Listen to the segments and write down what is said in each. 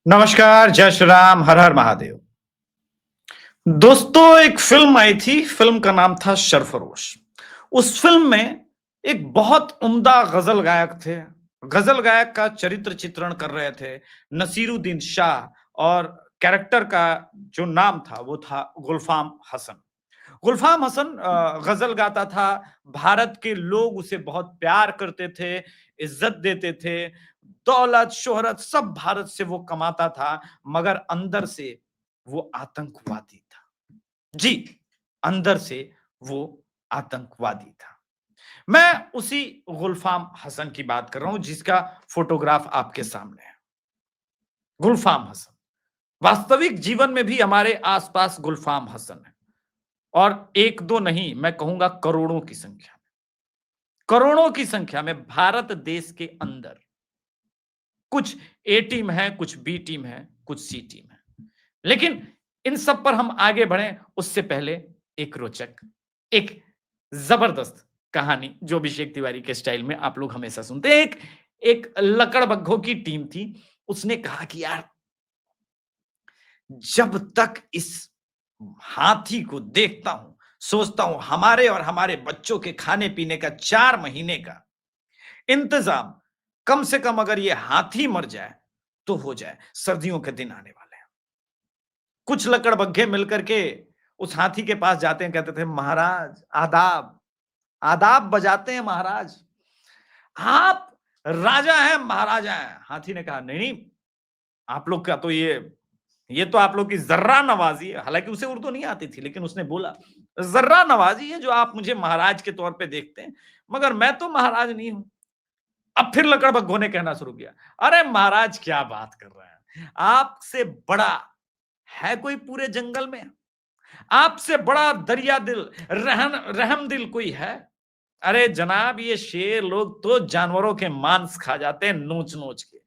नमस्कार, जय श्री राम, हर हर महादेव। दोस्तों, एक फिल्म आई थी, फिल्म का नाम था सरफरोश। उस फिल्म में एक बहुत उम्दा गजल गायक थे। गजल गायक का चरित्र चित्रण कर रहे थे नसीरुद्दीन शाह, और कैरेक्टर का जो नाम था वो था गुलफाम हसन। गुलफाम हसन गजल गाता था। भारत के लोग उसे बहुत प्यार करते थे, इज्जत देते थे। दौलत शोहरत सब भारत से वो कमाता था, मगर अंदर से वो आतंकवादी था। जी, अंदर से वो आतंकवादी था। मैं उसी गुलफाम हसन की बात कर रहा हूं जिसका फोटोग्राफ आपके सामने है। गुलफाम हसन वास्तविक जीवन में भी हमारे आसपास गुलफाम हसन है, और एक दो नहीं, मैं कहूंगा करोड़ों की संख्या में। करोड़ों की संख्या में भारत देश के अंदर कुछ ए टीम है, कुछ बी टीम है, कुछ सी टीम है। लेकिन इन सब पर हम आगे बढ़े उससे पहले एक रोचक, एक जबरदस्त कहानी जो अभिषेक तिवारी के स्टाइल में आप लोग हमेशा सुनते हैं। एक एक लकड़बग्घों की टीम थी। उसने कहा कि यार, जब तक इस हाथी को देखता हूं, सोचता हूं हमारे और हमारे बच्चों के खाने पीने का 4 महीने का इंतजाम कम से कम अगर ये हाथी मर जाए तो हो जाए। सर्दियों के दिन आने वाले हैं। कुछ लकड़बग्घे मिलकर के उस हाथी के पास जाते हैं, कहते थे महाराज आदाब। आदाब बजाते हैं महाराज, आप राजा हैं, महाराजा हैं। हाथी ने कहा नहीं नहीं, आप लोग का तो ये तो आप लोग की जर्रा नवाजी है। हालांकि उसे उर्दू नहीं आती थी, लेकिन उसने बोला जर्रा नवाजी है जो आप मुझे महाराज के तौर पे देखते हैं, मगर मैं तो महाराज नहीं हूं। अब फिर लकड़बग्घों ने कहना शुरू किया, अरे महाराज क्या बात कर रहे हैं, आपसे बड़ा है कोई पूरे जंगल में? आपसे बड़ा दरिया दिल, रहम दिल कोई है? अरे जनाब, ये शेर लोग तो जानवरों के मांस खा जाते हैं नोच नोच के।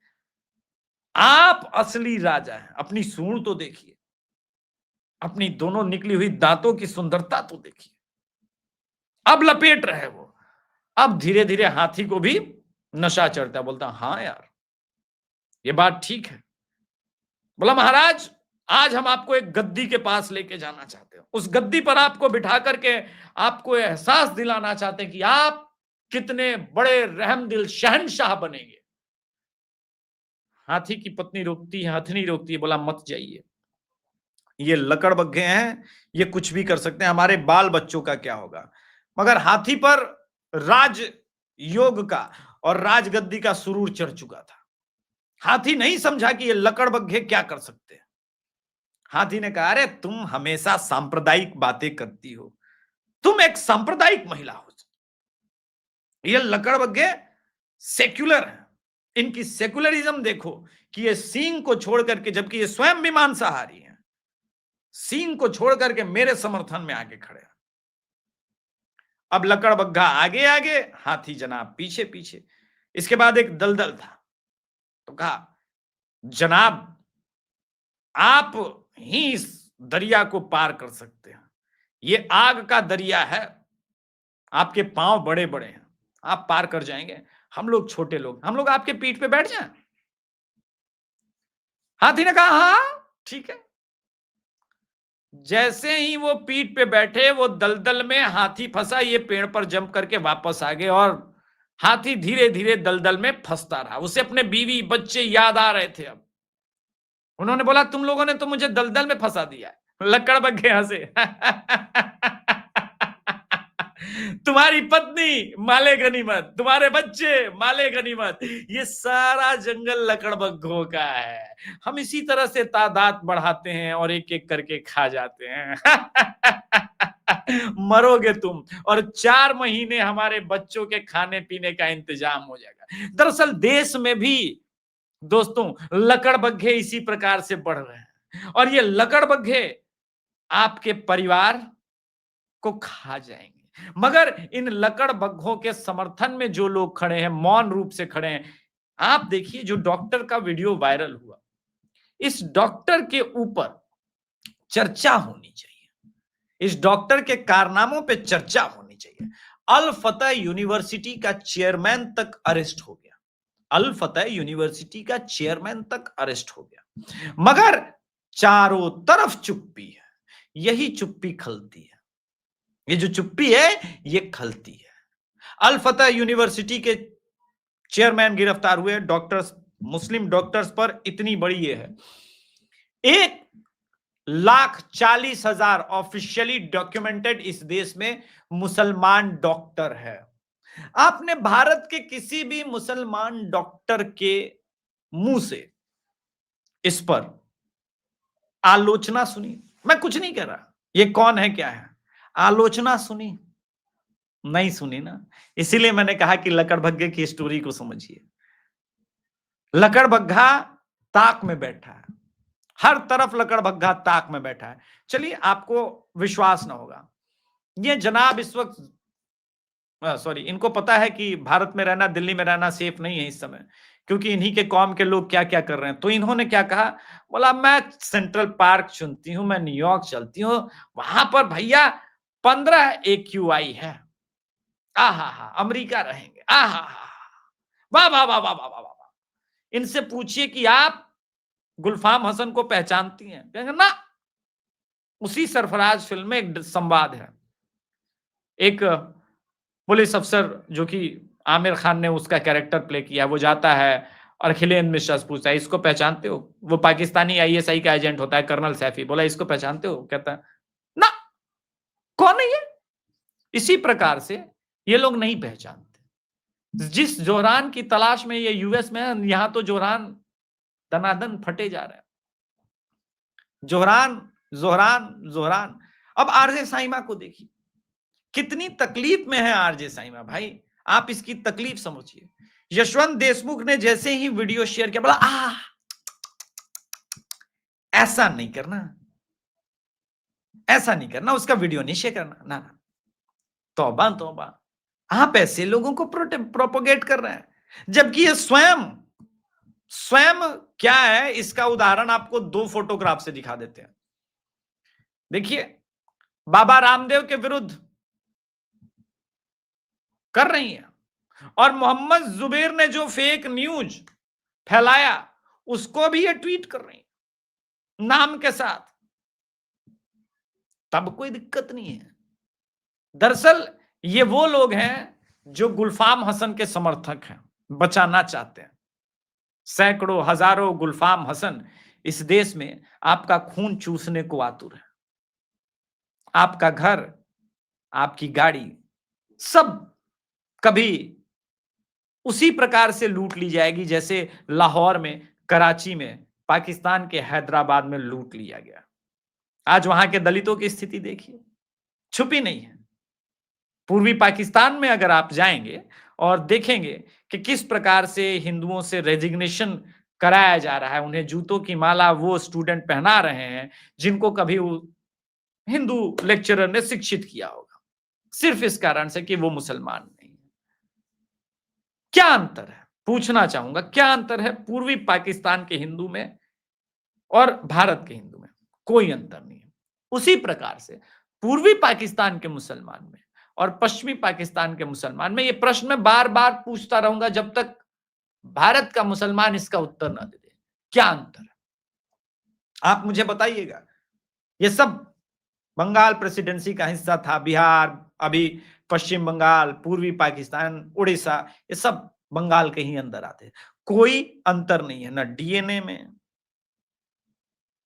आप असली राजा हैं। अपनी सूंड तो देखिए, अपनी दोनों निकली हुई दांतों की सुंदरता तो देखिए। अब लपेट रहे वो। अब धीरे धीरे हाथी को भी नशा चढ़ता, बोलता हाँ यार, ये बात ठीक है। बोला महाराज, आज हम आपको एक गद्दी के पास लेके जाना चाहते हैं। उस गद्दी पर आपको बिठा करके आपको एहसास दिलाना चाहते हैं कि आप कितने बड़े रहमदिल शहंशाह बनेंगे। हाथी की पत्नी रोकती है, हथनी रोकती है, बोला मत जाइए, ये लकड़बग्घे हैं, ये कुछ भी कर सकते हैं, हमारे बाल बच्चों का क्या होगा। मगर हाथी पर राज योग का और राजगद्दी का सुरूर चढ़ चुका था। हाथी नहीं समझा कि ये लकड़बग्घे क्या कर सकते हैं। हाथी ने कहा, अरे तुम हमेशा सांप्रदायिक बातें करती हो, तुम एक सांप्रदायिक महिला हो। ये लकड़बग्घे सेक्युलर हैं, इनकी सेक्युलरिज्म देखो कि ये सींग को छोड़ करके, जबकि ये स्वयं भी मांसाहारी हैं, सींग को छोड़ करके मेरे समर्थन में आगे खड़े हैं। अब लकड़बग्घा आगे आगे, हाथी जनाब पीछे पीछे। इसके बाद एक दलदल था, तो कहा जनाब, आप ही इस दरिया को पार कर सकते हैं। ये आग का दरिया है, आपके पांव बड़े बड़े हैं, आप पार कर जाएंगे। हम लोग छोटे लोग, हम लोग आपके पीठ पे बैठ जाएं। हाथी ने कहा हाँ ठीक है। जैसे ही वो पीठ पे बैठे, वो दलदल में हाथी फंसा, ये पेड़ पर जंप करके वापस आ गए, और हाथी धीरे धीरे दलदल में फंसता रहा। उसे अपने बीवी बच्चे याद आ रहे थे। अब उन्होंने बोला, तुम लोगों ने तो मुझे दलदल में फंसा दिया है। लकड़बग्घे हंसे। तुम्हारी पत्नी माले गनीमत, तुम्हारे बच्चे माले गनीमत, ये सारा जंगल लकड़बग्घों का है। हम इसी तरह से तादाद बढ़ाते हैं और एक एक करके खा जाते हैं। मरोगे तुम, और 4 महीने हमारे बच्चों के खाने पीने का इंतजाम हो जाएगा। दरअसल देश में भी दोस्तों लकड़बग्घे इसी प्रकार से बढ़ रहे हैं, और ये लकड़बग्घे आपके परिवार को खा जाएंगे। मगर इन लकड़बग्घों के समर्थन में जो लोग खड़े हैं, मौन रूप से खड़े हैं। आप देखिए, जो डॉक्टर का वीडियो वायरल हुआ, इस डॉक्टर के ऊपर चर्चा होनी चाहिए, इस डॉक्टर के कारनामों पे चर्चा होनी चाहिए। अल फतह यूनिवर्सिटी का चेयरमैन तक अरेस्ट हो गया। अल फतह यूनिवर्सिटी का चेयरमैन तक अरेस्ट हो गया। मगर चारों तरफ चुप्पी है। यही चुप्पी खलती है। ये जो चुप्पी है ये खलती है। अल फतह यूनिवर्सिटी के चेयरमैन गिरफ्तार हुए। डॉक्टर्स, मुस्लिम डॉक्टर्स पर इतनी बड़ी ये है। 1,40,000 ऑफिशियली डॉक्यूमेंटेड इस देश में मुसलमान डॉक्टर है। आपने भारत के किसी भी मुसलमान डॉक्टर के मुंह से इस पर आलोचना सुनी? मैं कुछ नहीं कह रहा ये कौन है क्या है, आलोचना सुनी? नहीं सुनी ना। इसीलिए मैंने कहा कि लकड़बग्घे की स्टोरी को समझिए। लकड़बग्घा ताक में बैठा है, हर तरफ लकड़बग्घा ताक में बैठा है। चलिए, आपको विश्वास ना होगा, ये जनाब इस वक्त सॉरी, इनको पता है कि भारत में रहना, दिल्ली में रहना सेफ नहीं है इस समय, क्योंकि इन्हीं के कौम के लोग क्या क्या कर रहे हैं। तो इन्होंने क्या कहा, बोला मैं सेंट्रल पार्क चुनती हूं, मैं न्यूयॉर्क चलती हूं, वहां पर भैया 15 AQI है। आ हा हा, अमरीका रहेंगे। आ हा हा, वाह वाह वाह वाह वाह वाह वाह। इनसे पूछिए कि आप गुलफाम हसन को पहचानती हैं? कहेंगे ना। उसी सरफराज फिल्म में एक संवाद है, एक पुलिस अफसर जो कि आमिर खान ने उसका कैरेक्टर प्ले किया, वो जाता है और अखिलेश मिश्रा से पूछता है, इसको पहचानते हो? वो पाकिस्तानी ISI का एजेंट होता है, कर्नल सैफी। बोला, इसको पहचानते हो? कहता है ना, कौन है ये? इसी प्रकार से ये लोग नहीं पहचानते। जिस जोहरान की तलाश में ये US में है, यहां तो जोहरान दनादन फटे जा रहे हैं। Zohran, Zohran, Zohran. अब आरजे साइमा को देखिए, कितनी तकलीफ में है आरजे साइमा भाई, आप इसकी तकलीफ समझिए। यशवंत देशमुख ने जैसे ही वीडियो शेयर किया, बोला ऐसा नहीं करना, ऐसा नहीं करना, उसका वीडियो नहीं शेयर करना। ना ना, तौबा तौबा, आप ऐसे लोगों को प्रोपोगेट कर रहे हैं, जबकि ये स्वयं स्वयं क्या है, इसका उदाहरण आपको 2 फोटोग्राफ से दिखा देते हैं। देखिए, बाबा रामदेव के विरुद्ध कर रही है, और मोहम्मद जुबैर ने जो फेक न्यूज फैलाया उसको भी ये ट्वीट कर रही है नाम के साथ। तब कोई दिक्कत नहीं है। दरअसल ये वो लोग हैं जो गुलफाम हसन के समर्थक हैं, बचाना चाहते हैं। सैकड़ों हजारों गुलफाम हसन इस देश में आपका खून चूसने को आतुर है। आपका घर, आपकी गाड़ी, सब कभी उसी प्रकार से लूट ली जाएगी जैसे लाहौर में, कराची में, पाकिस्तान के हैदराबाद में लूट लिया गया। आज वहां के दलितों की स्थिति देखिए, छुपी नहीं है। पूर्वी पाकिस्तान में अगर आप जाएंगे और देखेंगे कि किस प्रकार से हिंदुओं से रेजिग्नेशन कराया जा रहा है, उन्हें जूतों की माला वो स्टूडेंट पहना रहे हैं जिनको कभी हिंदू लेक्चरर ने शिक्षित किया होगा, सिर्फ इस कारण से कि वो मुसलमान नहीं है। क्या अंतर है, पूछना चाहूंगा, क्या अंतर है पूर्वी पाकिस्तान के हिंदू में और भारत के हिंदू में? कोई अंतर नहीं है। उसी प्रकार से पूर्वी पाकिस्तान के मुसलमान में और पश्चिमी पाकिस्तान के मुसलमान में, ये प्रश्न मैं बार बार पूछता रहूंगा जब तक भारत का मुसलमान इसका उत्तर ना दे दे। क्या अंतर है, आप मुझे बताइएगा। ये सब बंगाल प्रेसिडेंसी का हिस्सा था, बिहार, अभी पश्चिम बंगाल, पूर्वी पाकिस्तान, उड़ीसा, ये सब बंगाल के ही अंदर आते। कोई अंतर नहीं है, ना DNA में,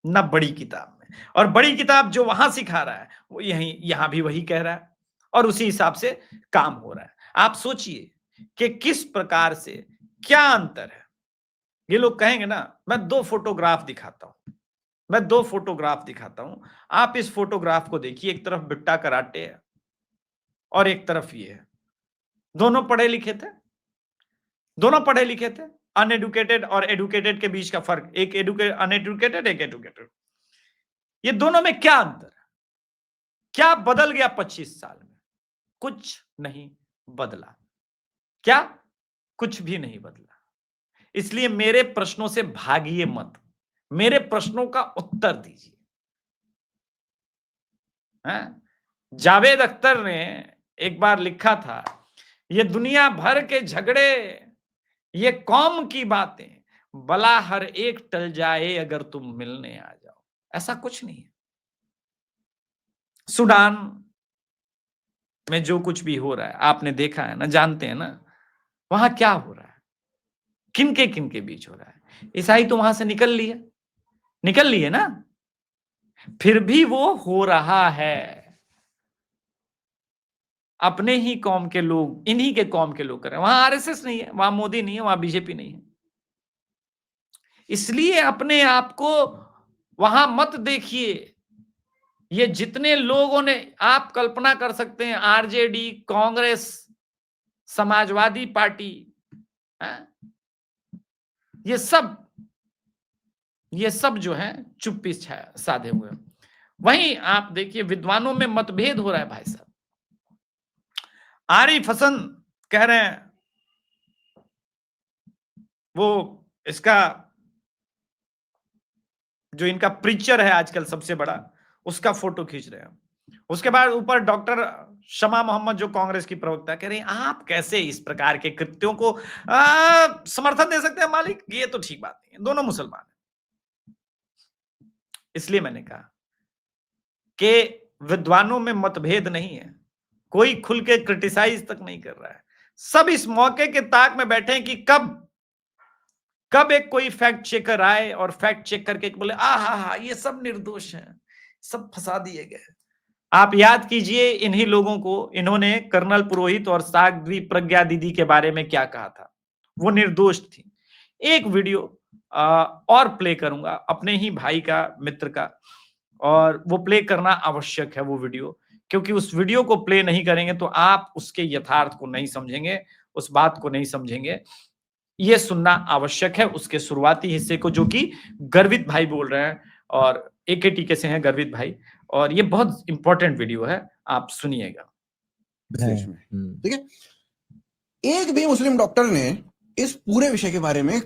ना बड़ी किताब में। और बड़ी किताब जो वहां सिखा रहा है वो यहां भी वही कह रहा है, और उसी हिसाब से काम हो रहा है। आप सोचिए कि किस प्रकार से, क्या अंतर है। ये लोग कहेंगे ना, मैं 2 फोटोग्राफ दिखाता हूं, मैं 2 फोटोग्राफ दिखाता हूं, आप इस फोटोग्राफ को देखिए। एक तरफ बिट्टा कराटे है और एक तरफ ये है। दोनों पढ़े लिखे थे, दोनों पढ़े लिखे थे। अनएडुकेटेड और एडुकेटेड के बीच का फर्क, एक अनएडुकेटेड, एक एडुकेटेड। ये दोनों में क्या अंतर है? क्या बदल गया 25 साल में? कुछ नहीं बदला। क्या? कुछ भी नहीं बदला। इसलिए मेरे प्रश्नों से भागिए मत, मेरे प्रश्नों का उत्तर दीजिए। जावेद अख्तर ने एक बार लिखा था, ये दुनिया भर के झगड़े, ये कौम की बातें, भला हर एक टल जाए अगर तुम मिलने आ जाओ। ऐसा कुछ नहीं है। सूडान में जो कुछ भी हो रहा है आपने देखा है ना, जानते हैं ना वहां क्या हो रहा है, किन के बीच हो रहा है। ईसाई तो वहां से निकल लिए ना, फिर भी वो हो रहा है। अपने ही कौम के लोग, इन्हीं के कौम के लोग कर रहे हैं। वहां आरएसएस नहीं है, वहां मोदी नहीं है, वहां बीजेपी नहीं है। इसलिए अपने आप को वहां मत देखिए। ये जितने लोगों ने, आप कल्पना कर सकते हैं, आरजेडी, कांग्रेस, समाजवादी पार्टी, ये सब जो है चुप्पी साधे हुए। वहीं आप देखिए विद्वानों में मतभेद हो रहा है भाई साहब। आरिफ हसन कह रहे हैं वो इसका जो इनका प्रीचर है आजकल सबसे बड़ा, उसका फोटो खींच रहे हैं। उसके बाद ऊपर डॉक्टर शमा मोहम्मद जो कांग्रेस की प्रवक्ता कह रही हैं आप कैसे इस प्रकार के कृत्यों को समर्थन दे सकते हैं मालिक, ये तो ठीक बात नहीं है, दोनों मुसलमान हैं। इसलिए मैंने कहा कि विद्वानों में मतभेद नहीं है, कोई खुल के क्रिटिसाइज तक नहीं कर रहा है। सब इस मौके के ताक में बैठे हैं कि कब एक कोई फैक्ट चेकर आए और फैक्ट चेक करके बोले हा ये सब निर्दोष हैं, सब फंसा दिए गए। आप याद कीजिए इन्हीं लोगों को, इन्होंने कर्नल पुरोहित और साध्वी प्रज्ञा दीदी के बारे में क्या कहा था, वो निर्दोष थी। एक वीडियो और प्ले करूंगा अपने ही भाई का, मित्र का, और वो प्ले करना आवश्यक है वो वीडियो, क्योंकि उस वीडियो को प्ले नहीं करेंगे तो आप उसके यथार्थ को नहीं समझेंगे, उस बात को नहीं समझेंगे। ये सुनना आवश्यक है उसके शुरुआती हिस्से को, जो कि गर्वित भाई बोल रहे हैं और एकेटीके से हैं गर्वित भाई, और ये बहुत इंपॉर्टेंट वीडियो है, आप सुनिएगा। ठीक है, एक भी मुस्लिम डॉक्टर ने इस पूरे विषय के बारे में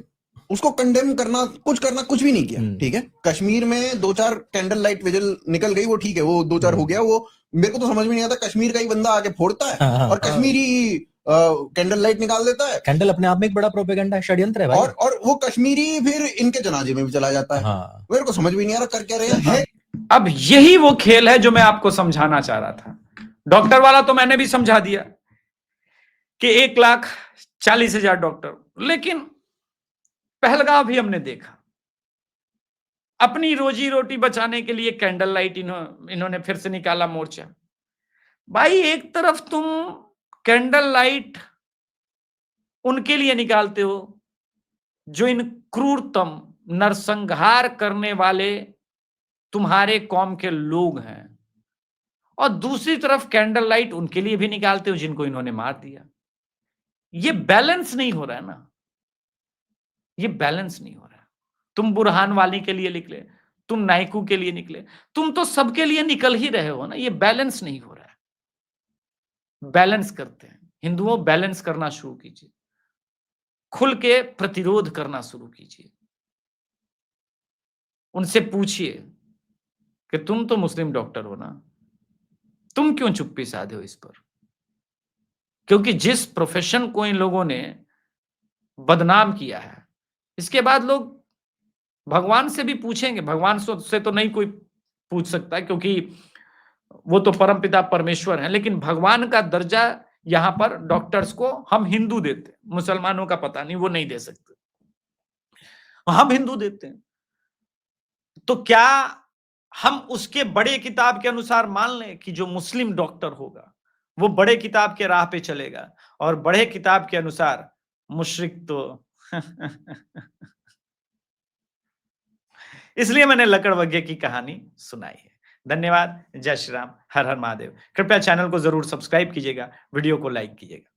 उसको कंडेम करना कुछ भी नहीं किया। ठीक है, कश्मीर में 2-4 कैंडल लाइट विजिल निकल गई, वो ठीक है, वो 2-4 हो गया। वो मेरे को तो समझ में नहीं आता, कश्मीर का ही बंदा आके फोड़ता है और कश्मीरी कैंडल लाइट निकाल देता है। कैंडल अपने आप में एक बड़ा प्रोपेगेंडा षड्यंत्र है भाई। और वो कश्मीरी फिर इनके जनाजे में भी चला जाता है। मेरे को समझ में नहीं आ रहा कर क्या रहे हैं। अब यही वो खेल है जो मैं आपको समझाना चाह रहा था। डॉक्टर वाला तो मैंने भी समझा दिया कि 1,40,000 डॉक्टर, लेकिन पहलगांव भी हमने देखा। अपनी रोजी रोटी बचाने के लिए कैंडल लाइट इन्होंने फिर से निकाला मोर्चा। भाई एक तरफ तुम कैंडल लाइट उनके लिए निकालते हो जो इन क्रूरतम नरसंहार करने वाले तुम्हारे कौम के लोग हैं, और दूसरी तरफ कैंडल लाइट उनके लिए भी निकालते हो जिनको इन्होंने मार दिया। ये बैलेंस नहीं हो रहा है ना, ये बैलेंस नहीं हो रहा है। तुम बुरहान वाली के लिए निकले, तुम नायकू के लिए निकले, तुम तो सबके लिए निकल ही रहे हो ना, ये बैलेंस नहीं हो रहा है। बैलेंस करते हैं हिंदुओं, बैलेंस करना शुरू कीजिए, खुल के प्रतिरोध करना शुरू कीजिए। उनसे पूछिए कि तुम तो मुस्लिम डॉक्टर हो ना, तुम क्यों चुप्पी साधे हो इस पर? क्योंकि जिस प्रोफेशन को इन लोगों ने बदनाम किया है, इसके बाद लोग भगवान से भी पूछेंगे। भगवान से तो नहीं कोई पूछ सकता, क्योंकि वो तो परमपिता परमेश्वर हैं, लेकिन भगवान का दर्जा यहां पर डॉक्टर्स को हम हिंदू देते हैं, मुसलमानों का पता नहीं, वो नहीं दे सकते, हम हिंदू देते हैं। तो क्या हम उसके बड़े किताब के अनुसार मान लें कि जो मुस्लिम डॉक्टर होगा वो बड़े किताब के राह पे चलेगा, और बड़े किताब के अनुसार मुशरिक तो इसलिए मैंने लकड़बग्घे की कहानी सुनाई है। धन्यवाद, जय श्री राम, हर हर महादेव। कृपया चैनल को जरूर सब्सक्राइब कीजिएगा, वीडियो को लाइक कीजिएगा।